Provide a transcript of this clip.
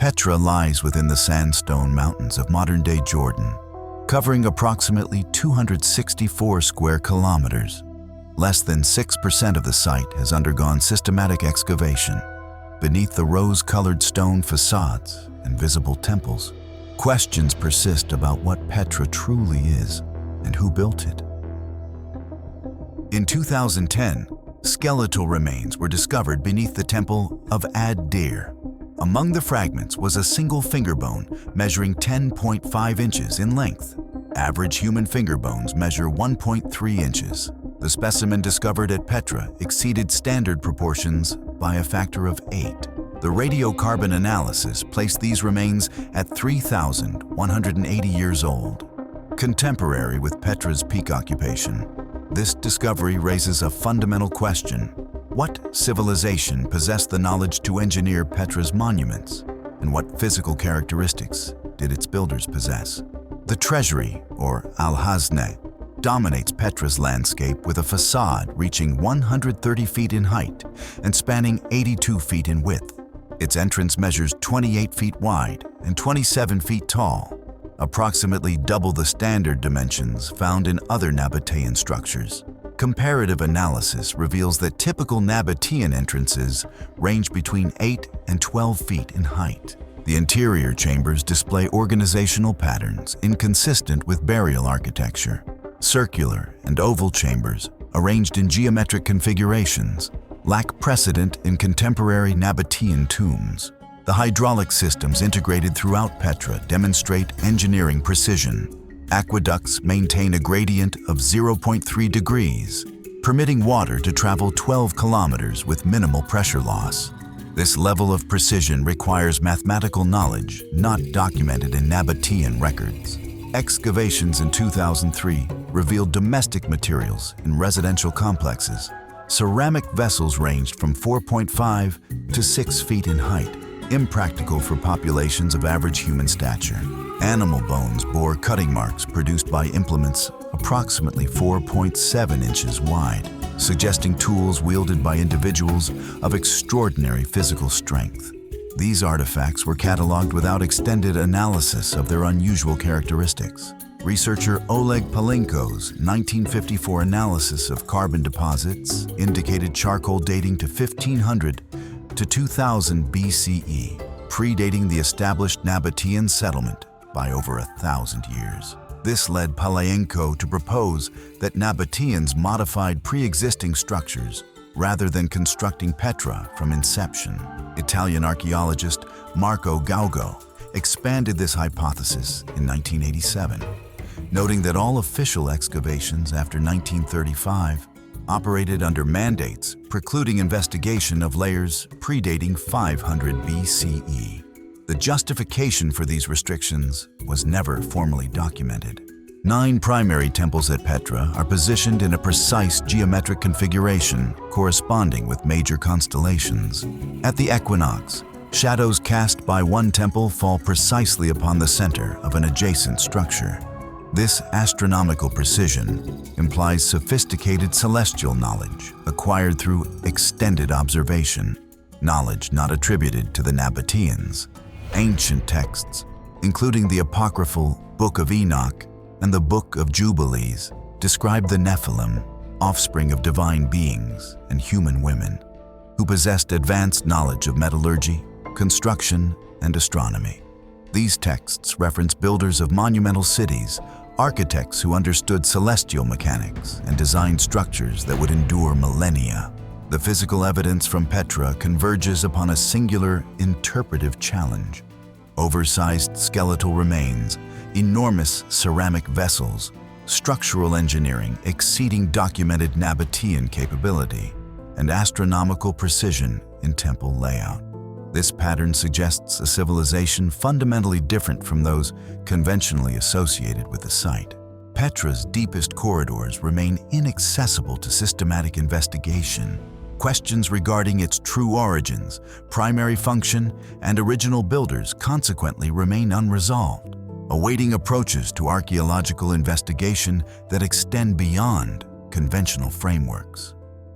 Petra lies within the sandstone mountains of modern-day Jordan, covering approximately 264 square kilometers. Less than 6% of the site has undergone systematic excavation. Beneath the rose-colored stone facades and visible temples, questions persist about what Petra truly is and who built it. In 2010, skeletal remains were discovered beneath the Temple of Ad-Deir. Among the fragments was a single finger bone measuring 10.5 inches in length. Average human finger bones measure 1.3 inches. The specimen discovered at Petra exceeded standard proportions by a factor of 8. The radiocarbon analysis placed these remains at 3,180 years old. Contemporary with Petra's peak occupation, this discovery raises a fundamental question. What civilization possessed the knowledge to engineer Petra's monuments, and what physical characteristics did its builders possess? The treasury, or al-Hazne, dominates Petra's landscape with a facade reaching 130 feet in height and spanning 82 feet in width. Its entrance measures 28 feet wide and 27 feet tall, approximately double the standard dimensions found in other Nabatean structures. Comparative analysis reveals that typical Nabatean entrances range between 8 and 12 feet in height. The interior chambers display organizational patterns inconsistent with burial architecture. Circular and oval chambers, arranged in geometric configurations, lack precedent in contemporary Nabatean tombs. The hydraulic systems integrated throughout Petra demonstrate engineering precision. Aqueducts maintain a gradient of 0.3 degrees, permitting water to travel 12 kilometers with minimal pressure loss. This level of precision requires mathematical knowledge not documented in Nabatean records. Excavations in 2003 revealed domestic materials in residential complexes. Ceramic vessels ranged from 4.5 to 6 feet in height, impractical for populations of average human stature. Animal bones bore cutting marks produced by implements approximately 4.7 inches wide, suggesting tools wielded by individuals of extraordinary physical strength. These artifacts were cataloged without extended analysis of their unusual characteristics. Researcher Oleg Palenko's 1954 analysis of carbon deposits indicated charcoal dating to 1500 to 2000 BCE, predating the established Nabatean settlement by over 1,000 years. This led Palenko to propose that Nabateans modified pre-existing structures rather than constructing Petra from inception. Italian archaeologist Marco Gaugo expanded this hypothesis in 1987, noting that all official excavations after 1935 operated under mandates precluding investigation of layers predating 500 BCE. The justification for these restrictions was never formally documented. 9 primary temples at Petra are positioned in a precise geometric configuration corresponding with major constellations. At the equinox, shadows cast by one temple fall precisely upon the center of an adjacent structure. This astronomical precision implies sophisticated celestial knowledge acquired through extended observation, knowledge not attributed to the Nabateans. Ancient texts, including the apocryphal Book of Enoch and the Book of Jubilees, describe the Nephilim, offspring of divine beings and human women, who possessed advanced knowledge of metallurgy, construction, and astronomy. These texts reference builders of monumental cities, architects who understood celestial mechanics and designed structures that would endure millennia. The physical evidence from Petra converges upon a singular interpretive challenge. Oversized skeletal remains, enormous ceramic vessels, structural engineering exceeding documented Nabatean capability, and astronomical precision in temple layout. This pattern suggests a civilization fundamentally different from those conventionally associated with the site. Petra's deepest corridors remain inaccessible to systematic investigation. Questions regarding its true origins, primary function, and original builders consequently remain unresolved, awaiting approaches to archaeological investigation that extend beyond conventional frameworks.